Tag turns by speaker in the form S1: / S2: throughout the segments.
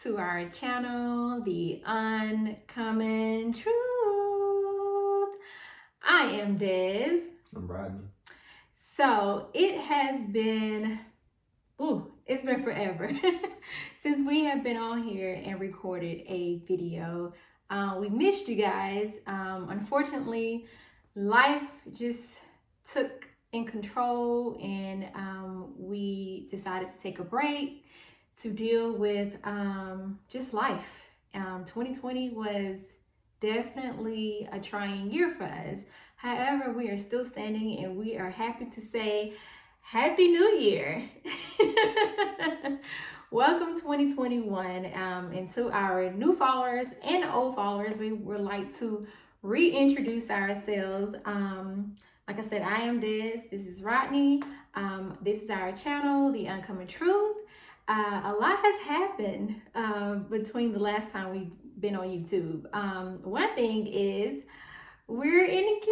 S1: to our channel, The Uncommon Truth. I am Des.
S2: I'm Rodney.
S1: So it has been, it's been forever since we have been on here and recorded a video. We missed you guys. Unfortunately, life just took in control, and we decided to take a break to deal with just life. 2020 was definitely a trying year for us. However, we are still standing, and we are happy to say Happy New Year. Welcome 2021. And to our new followers and old followers, we would like to reintroduce ourselves. Like I said, I am Des. This is Rodney. This is our channel, The Uncommon Truth. A lot has happened between the last time we've been on YouTube. One thing is we're engaged.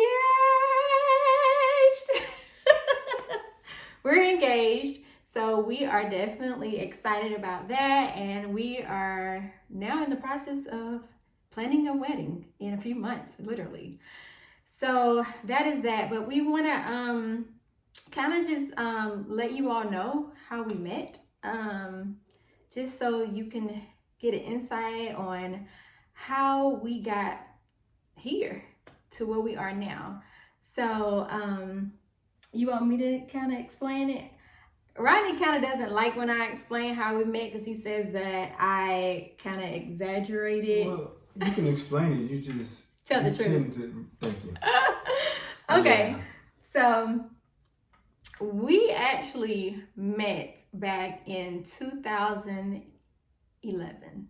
S1: We're engaged. So we are definitely excited about that. And we are now in the process of planning a wedding in a few months, literally. So that is that. But we want to kind of just let you all know how we met. Just so you can get an insight on how we got here to where we are now. So you want me to kind of explain it? Rodney kind of doesn't like when I explain how we met because he says that I kind of exaggerated.
S2: Well, you can explain it. You just
S1: tell the truth.
S2: Thank you.
S1: Okay,
S2: yeah.
S1: So we actually met back in 2011,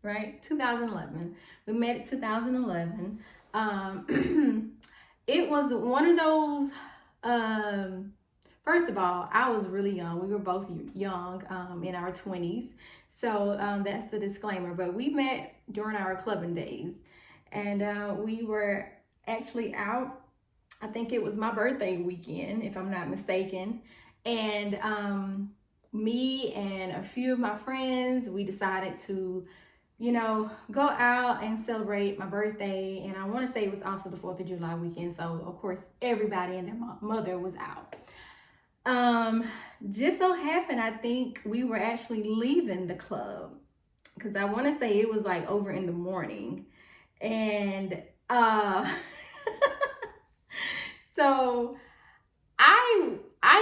S1: right? 2011. We met in 2011. It was one of those, first of all, I was really young. We were both young, in our 20s. So that's the disclaimer. But we met during our clubbing days. And we were actually out, I think it was my birthday weekend, if I'm not mistaken. And me and a few of my friends, we decided to, go out and celebrate my birthday. And I want to say it was also the 4th of July weekend. So, of course, everybody and their mother was out. Just so happened, I think we were actually leaving the club because I want to say it was like over in the morning. And so I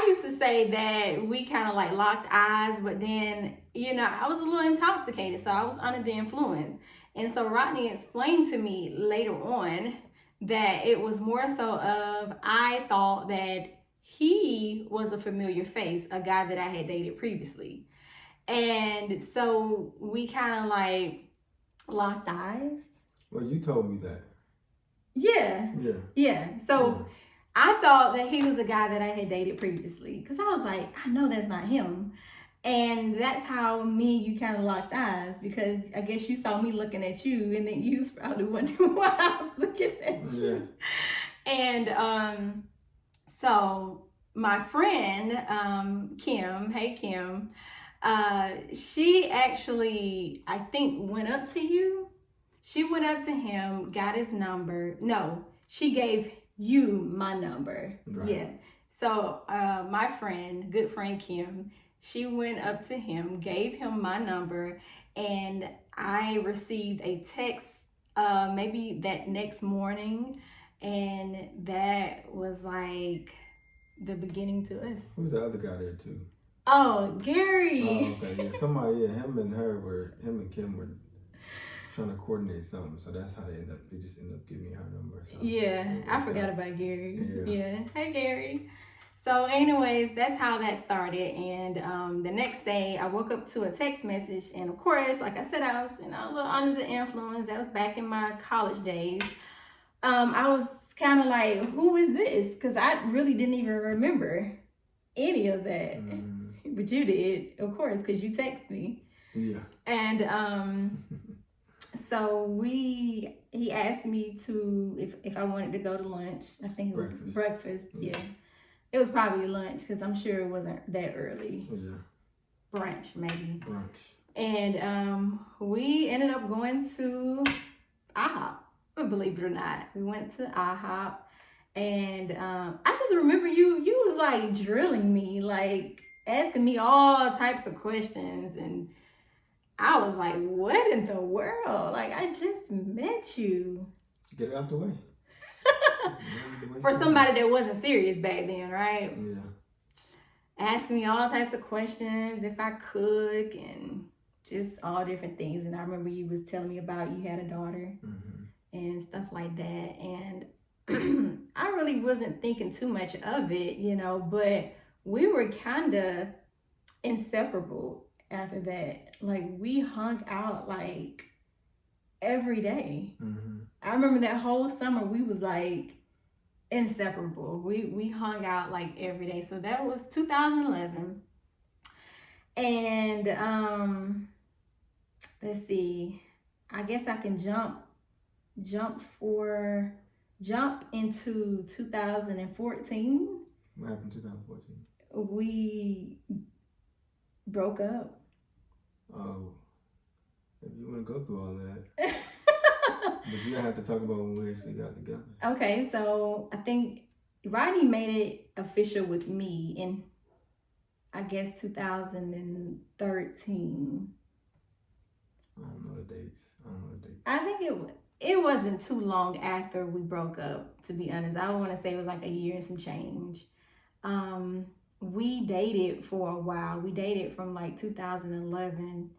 S1: used to say that we kind of like locked eyes, but then, I was a little intoxicated, so I was under the influence. And so Rodney explained to me later on that it was more so of, I thought that he was a familiar face, a guy that I had dated previously. And so we kind of like locked eyes.
S2: Well, you told me that.
S1: Yeah. So I thought that he was a guy that I had dated previously because I was like, I know that's not him. And that's how me and you kind of locked eyes, because I guess you saw me looking at you, and then you was probably wondering why I was looking at you. And so my friend Kim, hey Kim, she actually, I think, went up to you. She went up to him, got his number. No, she gave you my number.
S2: Right.
S1: Yeah. So my friend, good friend Kim, she went up to him, gave him my number, and I received a text maybe that next morning, and that was like the beginning to us.
S2: Who's the other guy there too?
S1: Oh, Gary.
S2: Oh, okay. Yeah, somebody. Yeah, him and Kim were trying to coordinate something, so that's how they just ended up giving me her number. So.
S1: Yeah, I forgot about Gary.
S2: Yeah.
S1: Hey Gary. So anyways, that's how that started. And the next day I woke up to a text message, and of course, like I said, I was a little under the influence. That was back in my college days. I was kind of like, who is this? Because I really didn't even remember any of that. But you did, of course, because you texted me.
S2: Yeah.
S1: And so he asked me to, if I wanted to go to lunch. I think it was breakfast. Yeah. It was probably lunch because I'm sure it wasn't that early.
S2: Yeah.
S1: Brunch, maybe.
S2: Brunch.
S1: And we ended up going to IHOP. Believe it or not, we went to IHOP, and I just remember you was like drilling me, like asking me all types of questions, and I was like, "What in the world? Like, I just met you."
S2: Get it out the way.
S1: For somebody that wasn't serious back then, right?
S2: Yeah.
S1: Asking me all types of questions if I cook and just all different things. And I remember you was telling me about you had a daughter and stuff like that. And I really wasn't thinking too much of it, you know, but we were kind of inseparable after that. Like, we hung out like every day. I remember that whole summer we was like inseparable. We hung out like every day. So that was 2011. And let's see. I guess I can jump into 2014.
S2: What happened in 2014?
S1: We broke up.
S2: Oh, if you want to go through all that. But you have to talk about when we actually got together.
S1: Okay, so I think Rodney made it official with me in, I guess, 2013.
S2: I don't know the dates.
S1: I think it wasn't too long after we broke up, to be honest. I want to say it was like a year and some change. We dated for a while. We dated from like 2011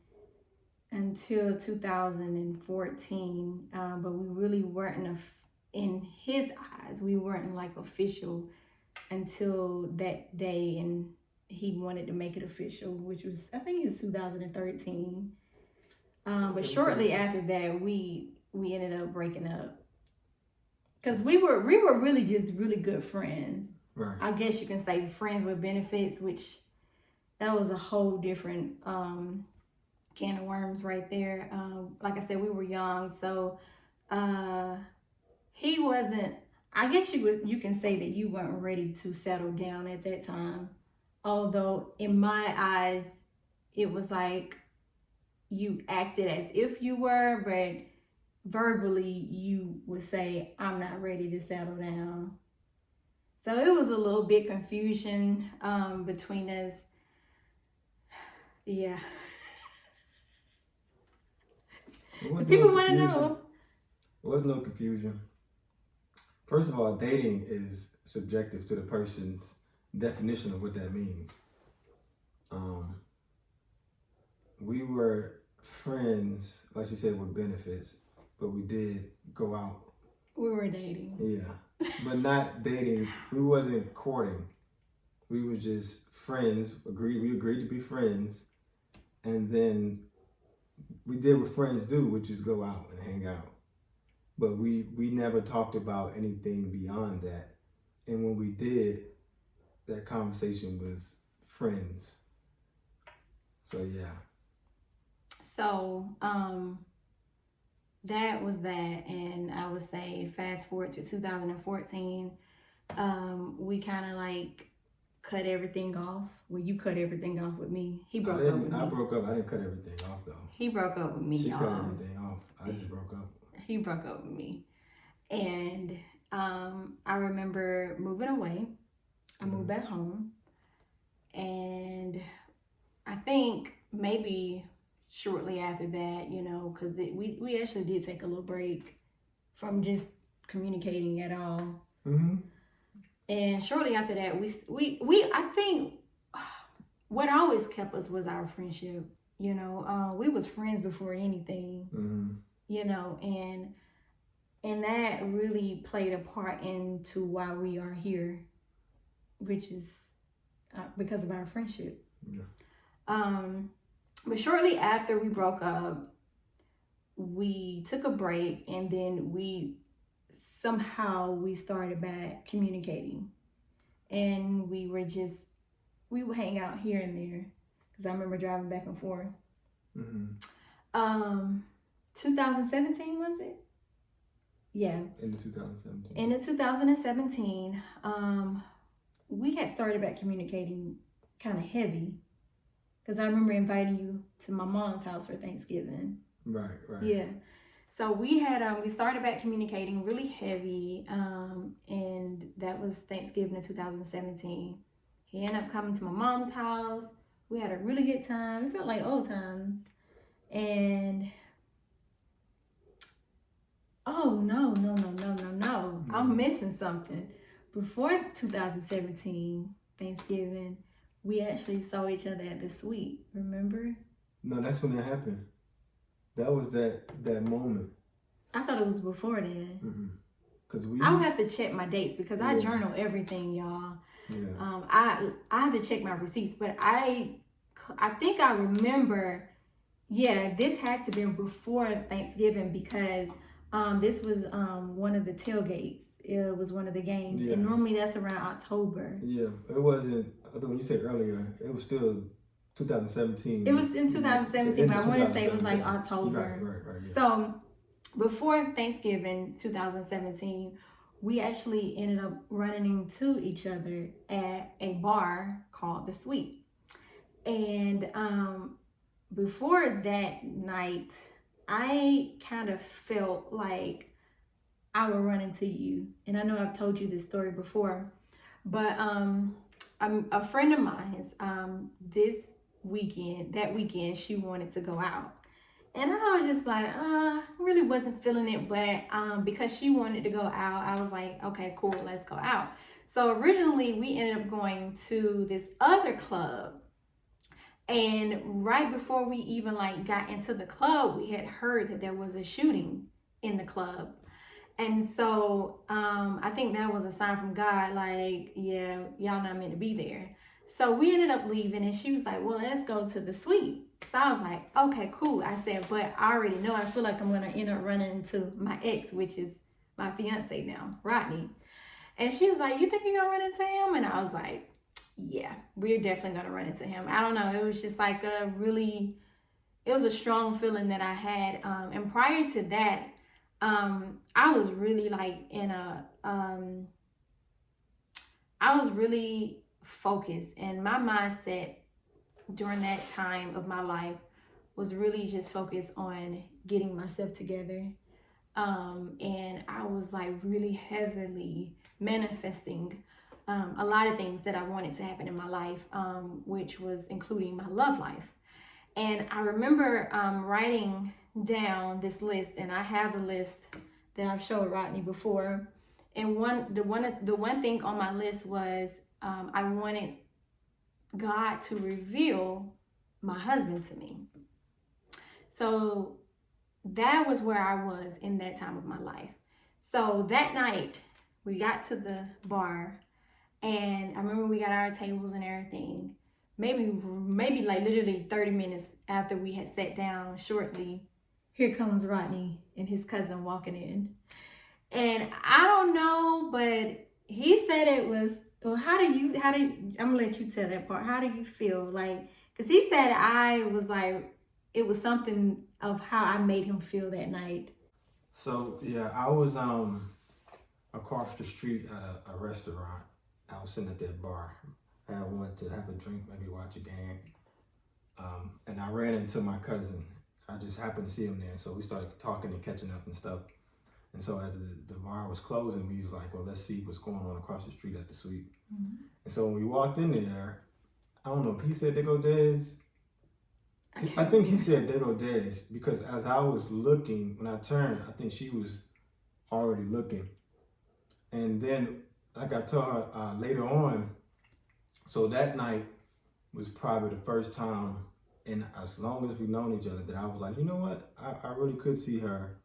S1: until 2014, but we really weren't in his eyes. We weren't like official until that day, and he wanted to make it official, which was, I think it was 2013. But shortly after that, we ended up breaking up because we were really just really good friends.
S2: Right.
S1: I guess you can say friends with benefits, which that was a whole different can of worms right there. Like I said, we were young, so he wasn't. I guess you can say that you weren't ready to settle down at that time. Although in my eyes, it was like you acted as if you were, but verbally you would say, "I'm not ready to settle down." So it was a little bit confusion between us. Yeah. People want to know.
S2: There was no confusion. First of all, dating is subjective to the person's definition of what that means. We were friends, like you said, with benefits, but we did go out.
S1: We were dating.
S2: Yeah, but not dating. We wasn't courting. We were just friends. We agreed to be friends, and then we did what friends do, which is go out and hang out. But we never talked about anything beyond that. And when we did, that conversation was friends. So yeah.
S1: So that was that, and I would say fast forward to 2014, we kind of like cut everything off. Well, you cut everything off with me. He broke up with me.
S2: I broke up. I didn't cut everything off though.
S1: He broke up with me.
S2: She cut everything off. I just broke up.
S1: He broke up with me, and I remember moving away. I moved back home, and I think maybe shortly after that, you know, because we actually did take a little break from just communicating at all. And shortly after that, we I think what always kept us was our friendship. You know, we was friends before anything. You know, and that really played a part into why we are here, which is because of our friendship.
S2: Yeah.
S1: But shortly after we broke up, we took a break, and then we started back communicating, and we would hang out here and there, because I remember driving back and forth. 2017, was it? Yeah.
S2: In the 2017.
S1: In the 2017, we had started back communicating kind of heavy. because I remember inviting you to my mom's house for Thanksgiving.
S2: Right.
S1: Yeah. So we had we started back communicating really heavy, and that was Thanksgiving in 2017. He ended up coming to my mom's house. We had a really good time. It felt like old times. And oh no. I'm missing something. Before 2017 Thanksgiving, we actually saw each other at the suite. Remember?
S2: No, that's when it happened. That was that moment.
S1: I thought it was before then.
S2: Mm-hmm.
S1: I would have to check my dates because I journal everything, y'all. I have to check my receipts, but I think I remember. Yeah, this had to be before Thanksgiving because this was one of the tailgates. It was one of the games, and normally that's around October.
S2: Yeah, it wasn't. When you said earlier, it was still 2017.
S1: It was in 2017, but I want to say it was like October.
S2: Right. Yeah.
S1: So before Thanksgiving 2017, we actually ended up running into each other at a bar called The Sweet. And before that night, I kind of felt like I would run into you. And I know I've told you this story before, but a friend of mine's that weekend, she wanted to go out. And I was just like, really wasn't feeling it. But because she wanted to go out, I was like, okay, cool, let's go out. So originally we ended up going to this other club. And right before we even got into the club, we had heard that there was a shooting in the club. And so I think that was a sign from God, yeah, y'all not meant to be there. So we ended up leaving, and she was like, well, let's go to the suite. So I was like, okay, cool. I said, but I already know, I feel like I'm going to end up running into my ex, which is my fiance now, Rodney. And she was like, you think you're going to run into him? And I was like, yeah, we're definitely going to run into him. I don't know. It was just like it was a strong feeling that I had. And prior to that, I was really I was really focused, and my mindset during that time of my life was really just focused on getting myself together. And I was really heavily manifesting a lot of things that I wanted to happen in my life, which was including my love life. And I remember writing down this list, and I have the list that I've showed Rodney before. And the one thing on my list was I wanted God to reveal my husband to me. So that was where I was in that time of my life. So that night we got to the bar, and I remember we got our tables and everything. Maybe literally 30 minutes after we had sat down shortly, here comes Rodney and his cousin walking in. And I don't know, but he said it was, well, how do you, I'm gonna let you tell that part. How do you feel? Cause he said it was something of how I made him feel that night.
S2: So yeah, I was across the street at a restaurant. I was sitting at that bar. I wanted to have a drink, maybe watch a game. And I ran into my cousin. I just happened to see him there. So we started talking and catching up and stuff. And so as the bar was closing, we was like, well, let's see what's going on across the street at the suite. Mm-hmm. And so when we walked in there, I don't know if he said they go Dez. I think he said they go Dez because as I was looking, when I turned, I think she was already looking. And then, like I told her later on, so that night was probably the first time in as long as we've known each other that I was like, you know what? I really could see her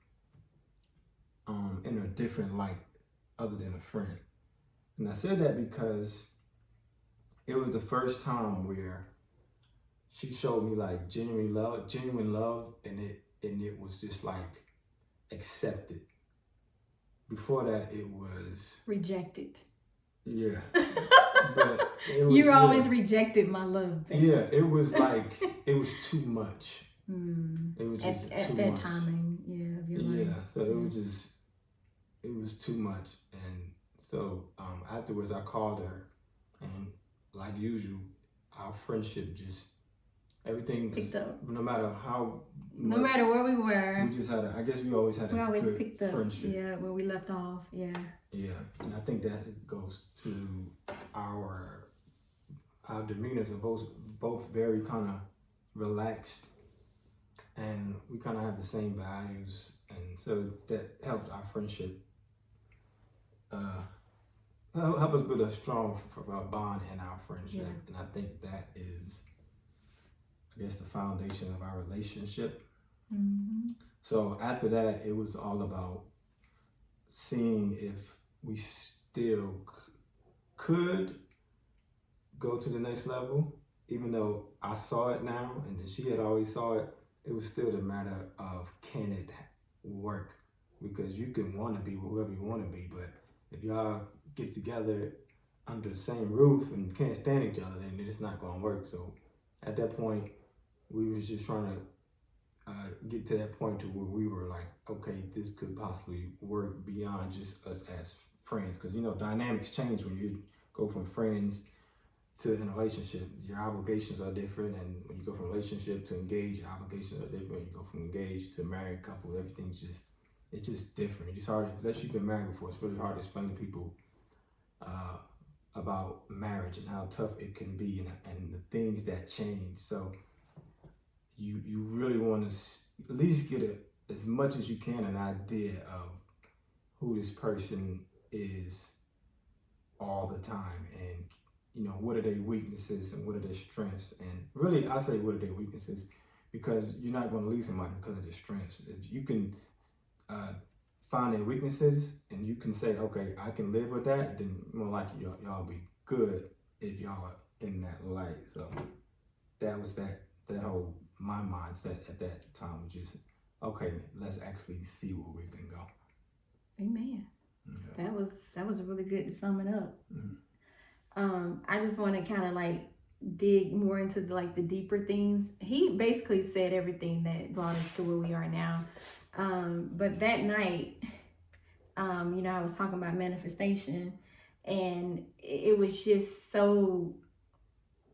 S2: in a different light other than a friend. And I said that because it was the first time where she showed me genuine love, and it was just accepted. Before that, it was
S1: rejected.
S2: Yeah. But it was,
S1: you always rejected my love, baby.
S2: Yeah, it was it was too much. It was just
S1: at
S2: too
S1: that
S2: much.
S1: timing, of your life.
S2: Yeah, so it was too much. And so afterwards I called her, and like usual, our friendship just everything
S1: picked up.
S2: No matter how
S1: No
S2: much,
S1: matter where we were,
S2: we just had I guess we always had
S1: we
S2: a
S1: always
S2: good
S1: picked up.
S2: friendship.
S1: Yeah, where we left off. Yeah.
S2: Yeah, and I think that goes to our demeanors are both very kind of relaxed, and we kind of have the same values, and so that helped our friendship help us build a strong bond in our friendship.
S1: Yeah.
S2: And I think that is, I guess, the foundation of our relationship.
S1: Mm-hmm.
S2: So after that, it was all about seeing if we still could go to the next level, even though I saw it now and she had always saw it. It was still the matter of can it work, because you can want to be with whoever you want to be, but if y'all get together under the same roof and can't stand each other, then it's not going to work. So at that point, we was just trying to get to that point to where we were like, okay, this could possibly work beyond just us as friends, because dynamics change when you go from friends to in a relationship. Your obligations are different, and when you go from relationship to engaged, your obligations are different. You go from engaged to married couple, everything's just different. It's hard, unless you've been married before, it's really hard to explain to people about marriage and how tough it can be, and the things that change. So you really want to at least get as much as you can an idea of who this person is all the time, and what are their weaknesses and what are their strengths. And really, I say what are their weaknesses, because you're not going to leave somebody because of their strengths. If you can find their weaknesses and you can say, okay, I can live with that, then more likely y'all be good if y'all are in that light. So that was that whole, my mindset at that time was just, okay, let's actually see where we can go.
S1: Amen.
S2: Yeah.
S1: That was really good to sum it up.
S2: Mm-hmm.
S1: I just want to kind of like dig more into the deeper things. He basically said everything that brought us to where we are now. But that night, I was talking about manifestation, and it was just so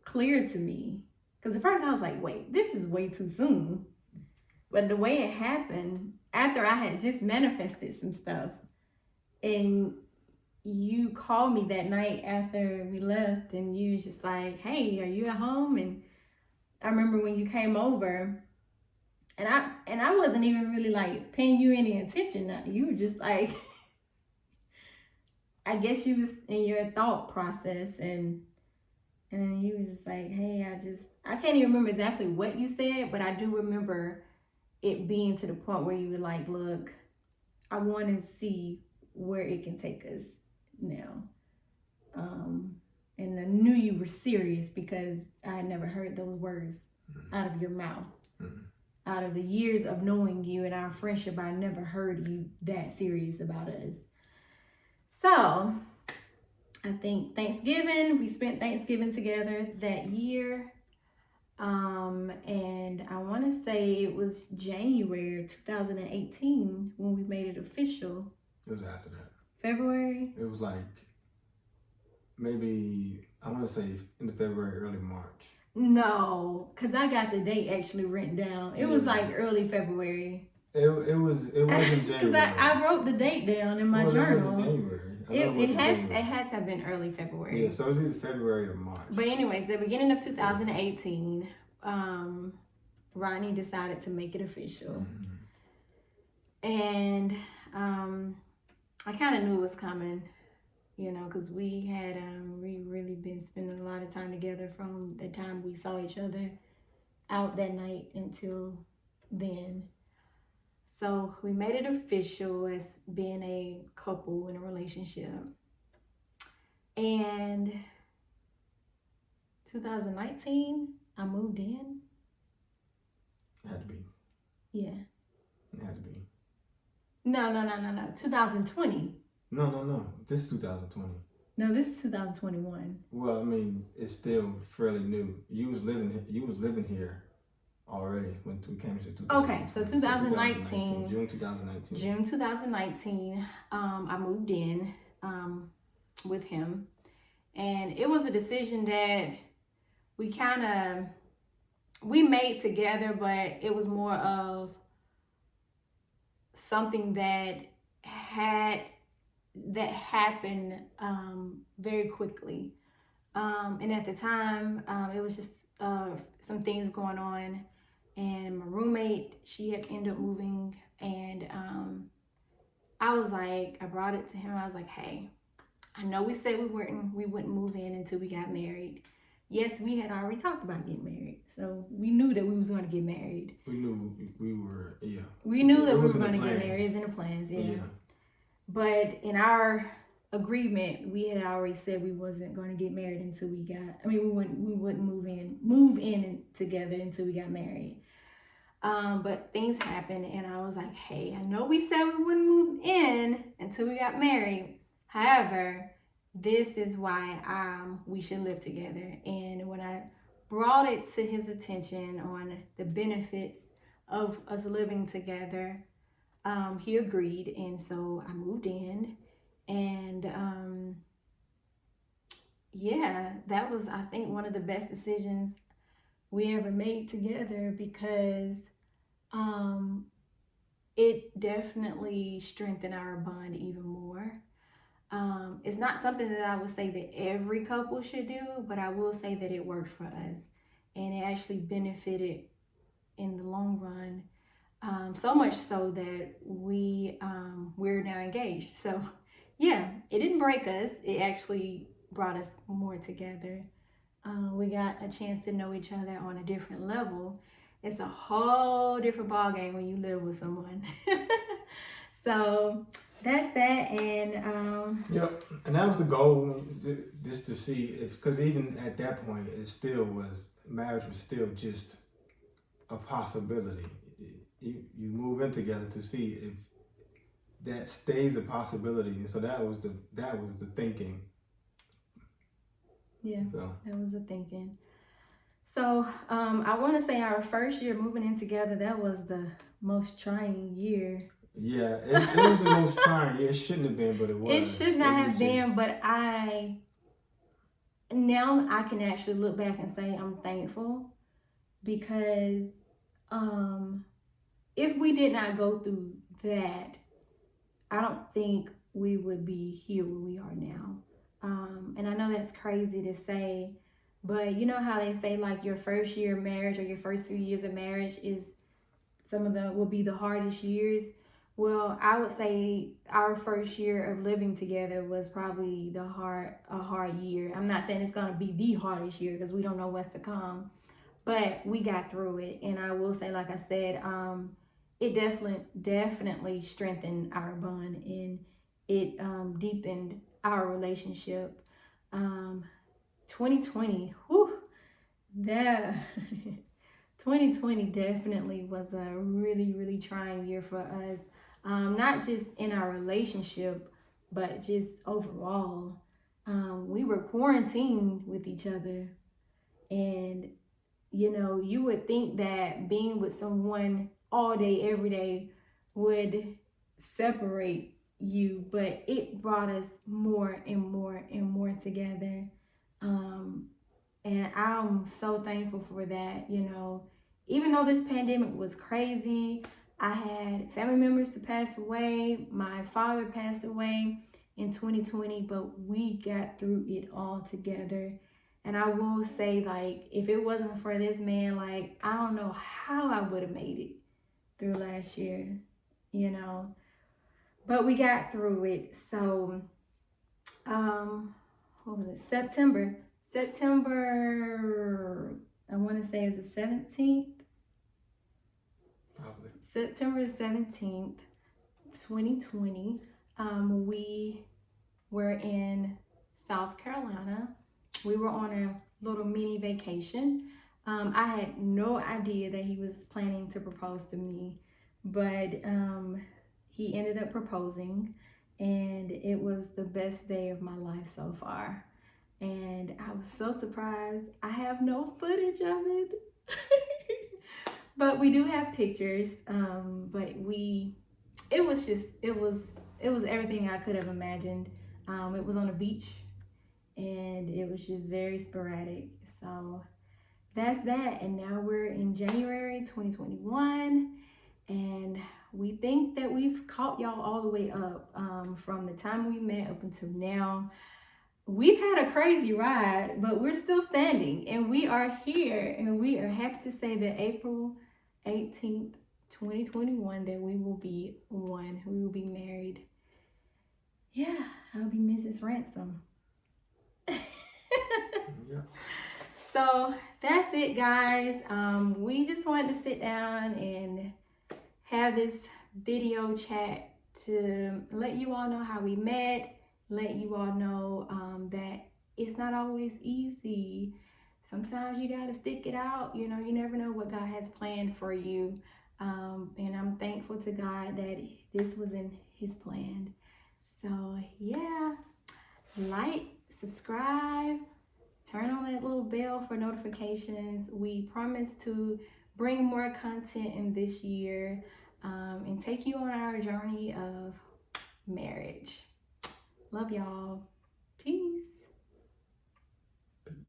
S1: clear to me. Because at first I was like, wait, this is way too soon. But the way it happened, after I had just manifested some stuff, and you called me that night after we left, and you was just like, hey, are you at home? And I remember when you came over, and I wasn't even really like paying you any attention. Now. You were just like, I guess you was in your thought process, and then you was just like, hey, I can't even remember exactly what you said, but I do remember it being to the point where you were like, look, I want to see where it can take us now. And I knew you were serious because I had never heard those words out of your mouth. Mm-hmm. Out of the years of knowing you and our friendship, I never heard you that serious about us. So I think we spent Thanksgiving together that year. And I want to say it was January 2018 when we made it official.
S2: It was after that.
S1: February?
S2: It was like maybe, I want to say in the February, early March.
S1: No, because I got the date actually written down. It was like early February.
S2: It wasn't January.
S1: Because I wrote the date down in my journal.
S2: It wasn't January.
S1: It has to have been early February.
S2: Yeah, so it was either February or March.
S1: But anyways, the beginning of 2018, Rodney decided to make it official. Mm-hmm. And I kind of knew it was coming, because we had really been spending a lot of time together from the time we saw each other out that night until then. So we made it official as being a couple in a relationship. And 2019, I moved in.
S2: It had to be.
S1: Yeah.
S2: It had to be.
S1: No. 2020.
S2: No. This is 2020.
S1: No, this is 2021.
S2: Well, I mean, it's still fairly new. You was living here already when we came to 2019.
S1: Okay, so 2019.
S2: June 2019.
S1: June 2019, I moved in with him. And it was a decision that we kind of we made together, but it was more of something had that happened very quickly. And at the time, it was just some things going on, and my roommate, she had ended up moving, and I brought it to him. I was like, hey, I know we said we wouldn't move in until we got married. Yes, we had already talked about getting married, so we knew that we was going to get married.
S2: We knew we were, yeah.
S1: We knew that
S2: It
S1: we
S2: was
S1: were
S2: in the
S1: going to get
S2: plans.
S1: married. It was in the plans, yeah.
S2: Yeah.
S1: But in our agreement, we had already said we wasn't going to get married until we got. I mean, we wouldn't move in together until we got married. But things happened, and I was like, hey, I know we said we wouldn't move in until we got married. However, this is why we should live together. And when I brought it to his attention on the benefits of us living together, he agreed, and so I moved in, and yeah, that was, I think, one of the best decisions we ever made together, because um, it definitely strengthened our bond even more. It's not something that I would say that every couple should do, but I will say that it worked for us, and it actually benefited in the long run. So much so that we're now engaged. So yeah, it didn't break us. It actually brought us more together. We got a chance to know each other on a different level. It's a whole different ballgame when you live with someone. So that's that, and
S2: Yep, and that was the goal, just to see if, because even at that point, it still was, marriage was still just a possibility. You move in together to see if that stays a possibility, and so that was the thinking.
S1: yeah,
S2: So
S1: that was the thinking. So I want to say our first year moving in together, that was the most trying year.
S2: yeah, it was the most trying year. It shouldn't have been, but it was.
S1: It should not
S2: was
S1: have been,
S2: just-
S1: but now I can actually look back and say I'm thankful, because if we did not go through that, I don't think we would be here where we are now. And I know that's crazy to say, but you know how they say, like, your first year of marriage or your first few years of marriage is will be the hardest years. Well, I would say our first year of living together was probably a hard year. I'm not saying it's gonna be the hardest year, because we don't know what's to come, but we got through it. And I will say, like I said, it definitely strengthened our bond, and it deepened our relationship. 2020, whew, that 2020 definitely was a really, really trying year for us. Not just in our relationship, but just overall. We were quarantined with each other, and you would think that being with someone all day, every day would separate you, but it brought us more and more and more together. Um, and I'm so thankful for that. Even though this pandemic was crazy, I had family members to pass away. My father passed away in 2020, but we got through it all together. And I will say, like, if it wasn't for this man, like, I don't know how I would have made it through last year, you know. But we got through it. So, what was it? September, I want to say it was the 17th.
S2: probably.
S1: September 17th, 2020. We were in South Carolina. We were on a little mini vacation. I had no idea that he was planning to propose to me, but he ended up proposing, and it was the best day of my life so far. And I was so surprised. I have no footage of it, but we do have pictures. But it was everything I could have imagined. It was on a beach, and it was just very sporadic. So that's that. And now we're in January 2021, and we think that we've caught y'all all the way up, from the time we met up until now. We've had a crazy ride, but we're still standing, and we are here, and we are happy to say that April 18th, 2021, that we will be one. We will be married. Yeah, I'll be Mrs. Ransom.
S2: Yeah.
S1: So that's it, guys. We just wanted to sit down and have this video chat to let you all know how we met, let you all know that it's not always easy. Sometimes you got to stick it out. You know, you never know what God has planned for you. And I'm thankful to God that this was in His plan. So, yeah, like, subscribe, turn on that little bell for notifications. We promise to bring more content in this year, and take you on our journey of marriage. Love y'all. Peace.